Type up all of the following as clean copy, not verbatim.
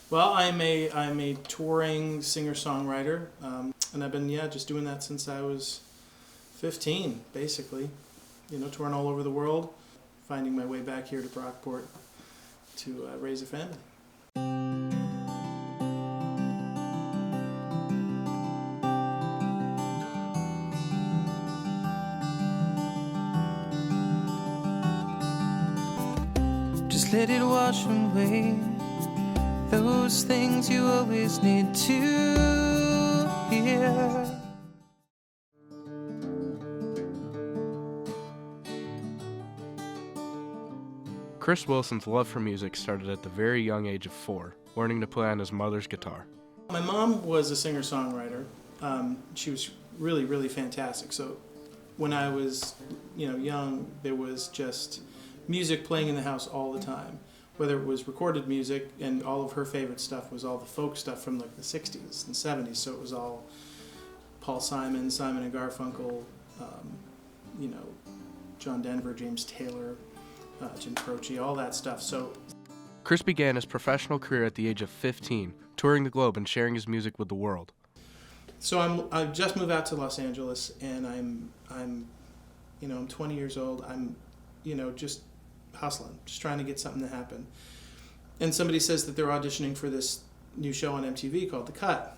Well, I'm a touring singer-songwriter, and I've been just doing that since I was 15, basically. Touring all over the world, finding my way back here to Brockport to raise a family. Just let it wash away those things you always need to hear. Chris Wilson's love for music started at the very young age of 4, learning to play on his mother's guitar. My mom was a singer-songwriter. She was really, really fantastic. So when I was, young, there was just music playing in the house all the time. Whether it was recorded music, and all of her favorite stuff was all the folk stuff from like the 60s and 70s. So it was all Paul Simon, Simon and Garfunkel, John Denver, James Taylor, Jim Croce, all that stuff. So Chris began his professional career at the age of 15, touring the globe and sharing his music with the world. So I just moved out to Los Angeles, and I'm 20 years old. I'm, just hustling, just trying to get something to happen. And somebody says that they're auditioning for this new show on MTV called The Cut.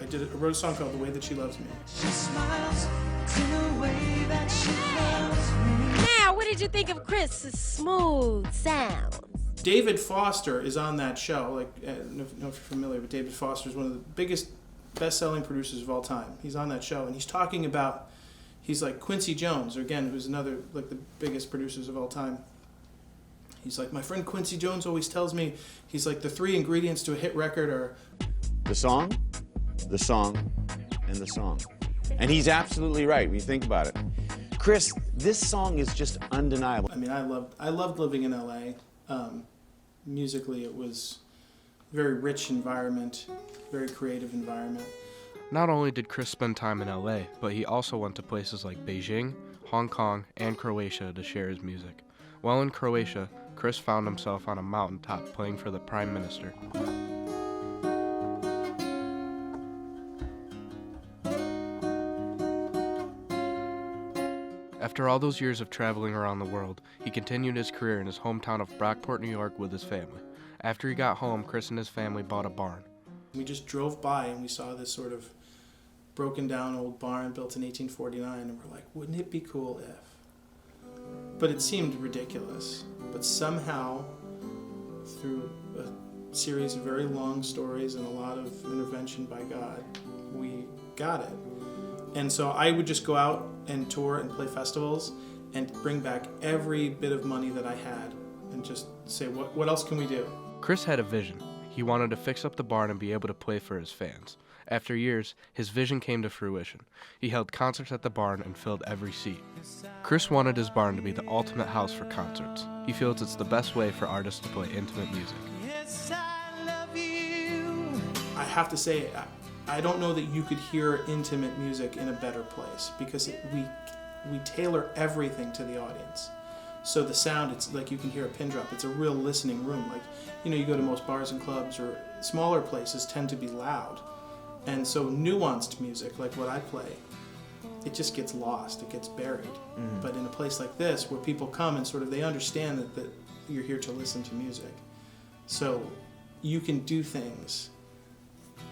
I wrote a song called The Way That She Loves Me. She smiles in the way that she loves me. Now, what did you think of Chris's smooth sounds? David Foster is on that show. I don't know if you're familiar, but David Foster is one of the biggest, best-selling producers of all time. He's on that show, and he's talking about, he's like Quincy Jones, or again, who's another, like the biggest producers of all time. He's like, my friend Quincy Jones always tells me, he's like, the 3 ingredients to a hit record are the song, and the song. And he's absolutely right when you think about it. Chris, this song is just undeniable. I mean, I loved living in LA. Musically, it was a very rich environment, very creative environment. Not only did Chris spend time in LA, but he also went to places like Beijing, Hong Kong, and Croatia to share his music. While in Croatia, Chris found himself on a mountaintop playing for the Prime Minister. After all those years of traveling around the world, he continued his career in his hometown of Brockport, New York with his family. After he got home, Chris and his family bought a barn. We just drove by and we saw this sort of broken down old barn built in 1849, and we're like, wouldn't it be cool if? But it seemed ridiculous. But somehow, through a series of very long stories and a lot of intervention by God, we got it. And so I would just go out and tour and play festivals and bring back every bit of money that I had and just say, what else can we do? Chris had a vision. He wanted to fix up the barn and be able to play for his fans. After years, his vision came to fruition. He held concerts at the barn and filled every seat. Chris wanted his barn to be the ultimate house for concerts. He feels it's the best way for artists to play intimate music. Yes, I love you. I have to say, I don't know that you could hear intimate music in a better place, because we tailor everything to the audience. So the sound, it's like you can hear a pin drop. It's a real listening room. Like, you go to most bars and clubs or smaller places tend to be loud. And so nuanced music, like what I play, it just gets lost, it gets buried. Mm-hmm. But in a place like this, where people come and sort of they understand that you're here to listen to music. So you can do things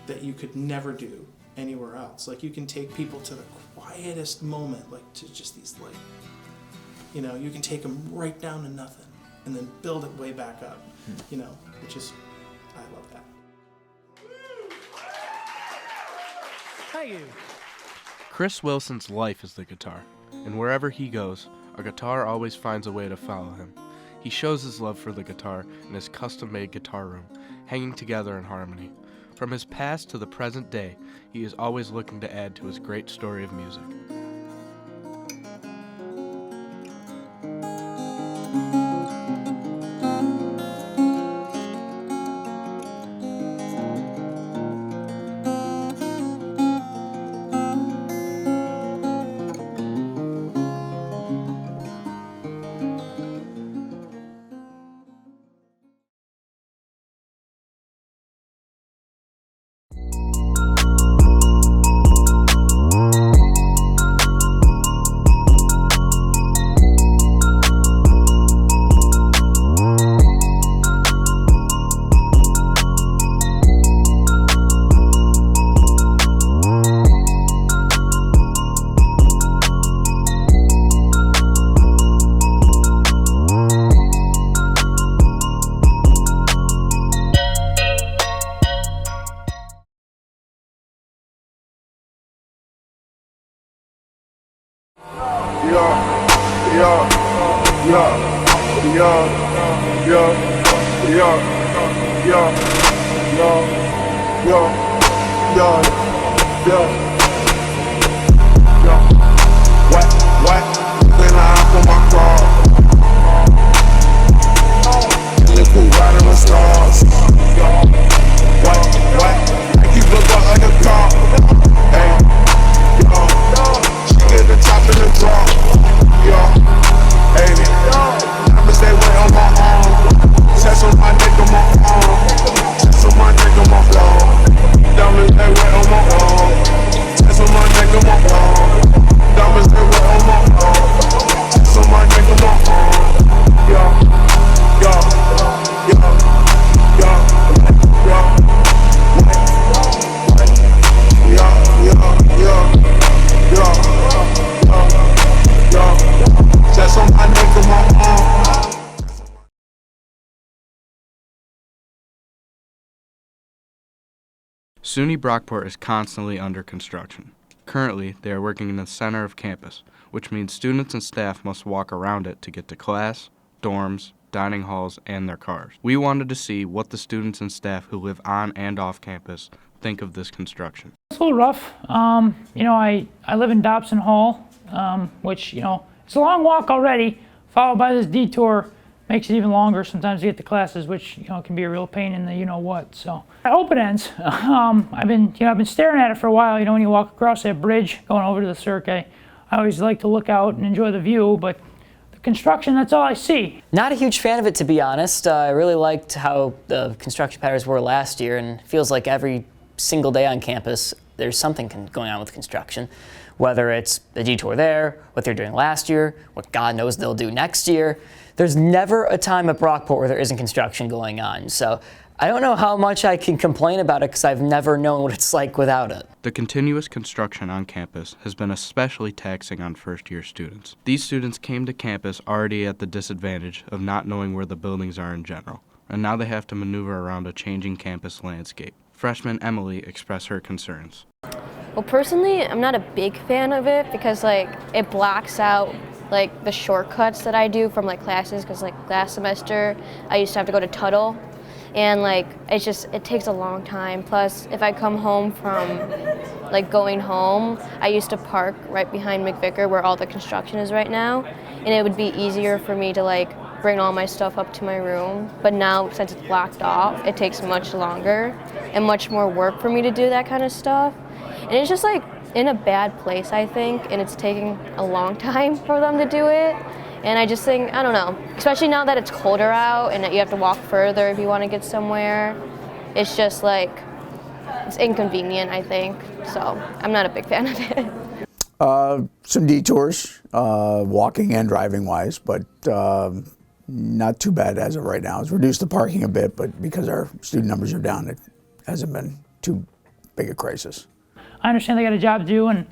that you could never do anywhere else. Like, you can take people to the quietest moment, like to just these, like, you can take them right down to nothing and then build it way back up, which is, I love that. Thank you. Chris Wilson's life is the guitar, and wherever he goes, a guitar always finds a way to follow him. He shows his love for the guitar in his custom-made guitar room, hanging together in harmony. From his past to the present day, he is always looking to add to his great story of music. What? Then I hop on my car. Liquid riding on stars. What? I keep looking on the car. Hey, she get the top in the drop. Hey, I'ma stay wet on my arm. Chest on my neck on my arm. Chest on my neck on my arm. Diamonds stay wet on my arm. Chest on my neck on my arm. Diamonds stay wet on my arm. Chest on my neck on my arm. Yeah. Chest on my neck on my arm. SUNY Brockport is constantly under construction. Currently, they are working in the center of campus, which means students and staff must walk around it to get to class, dorms, dining halls, and their cars. We wanted to see what the students and staff who live on and off campus think of this construction. It's a little rough. I live in Dobson Hall, which, it's a long walk already, followed by this detour. Makes it even longer sometimes to get to classes, which can be a real pain in the you-know-what. So I hope it ends. I've been staring at it for a while. When you walk across that bridge going over to the Cirque, I always like to look out and enjoy the view, but the construction, that's all I see. Not a huge fan of it, to be honest. I really liked how the construction patterns were last year, and it feels like every single day on campus there's something going on with construction. Whether it's the detour there, what they're doing last year, what God knows they'll do next year. There's never a time at Brockport where there isn't construction going on. So I don't know how much I can complain about it because I've never known what it's like without it. The continuous construction on campus has been especially taxing on first-year students. These students came to campus already at the disadvantage of not knowing where the buildings are in general, and now they have to maneuver around a changing campus landscape. Freshman Emily expressed her concerns. Well, personally, I'm not a big fan of it because it blocks out the shortcuts that I do from classes, because last semester I used to have to go to Tuttle, and it takes a long time. Plus, if I come home from going home, I used to park right behind McVicker where all the construction is right now, and it would be easier for me to bring all my stuff up to my room. But now, since it's blocked off, it takes much longer and much more work for me to do that kind of stuff. And it's just in a bad place, I think, and it's taking a long time for them to do it. And I just think, I don't know, especially now that it's colder out and that you have to walk further if you want to get somewhere. It's just it's inconvenient, I think. So I'm not a big fan of it. Some detours, walking and driving wise, but not too bad as of right now. It's reduced the parking a bit, but because our student numbers are down, it hasn't been too big a crisis. I understand they got a job to do and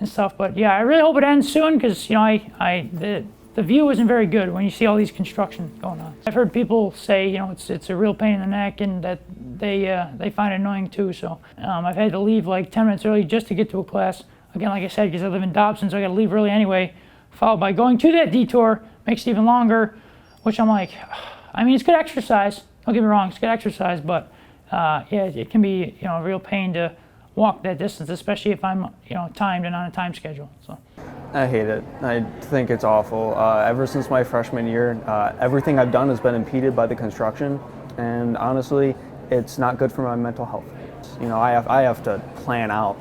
stuff, but yeah, I really hope it ends soon because the view isn't very good when you see all these construction going on. I've heard people say it's a real pain in the neck and that they find it annoying too. So I've had to leave 10 minutes early just to get to a class. Again, like I said, because I live in Dobson, so I got to leave early anyway. Followed by going to that detour makes it even longer, which I'm it's good exercise. Don't get me wrong, it's good exercise, but it can be a real pain to walk that distance, especially if I'm timed and on a time schedule. So I hate it. I think it's awful. Ever since my freshman year, everything I've done has been impeded by the construction, and honestly, it's not good for my mental health. I have to plan out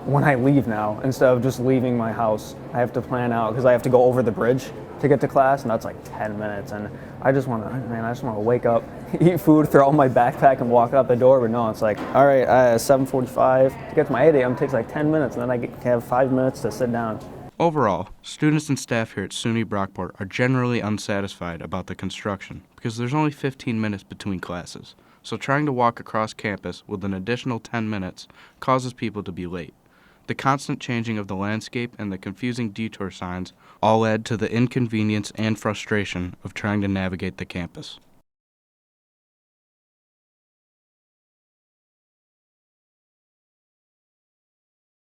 when I leave now instead of just leaving my house. I have to plan out because I have to go over the bridge to get to class, and that's 10 minutes. And I just want to wake up, eat food, throw out my backpack, and walk out the door. But no, it's all right, 7:45 to get to my 8 a.m. takes 10 minutes, and then I can have 5 minutes to sit down. Overall, students and staff here at SUNY Brockport are generally unsatisfied about the construction because there's only 15 minutes between classes. So trying to walk across campus with an additional 10 minutes causes people to be late. The constant changing of the landscape and the confusing detour signs all add to the inconvenience and frustration of trying to navigate the campus.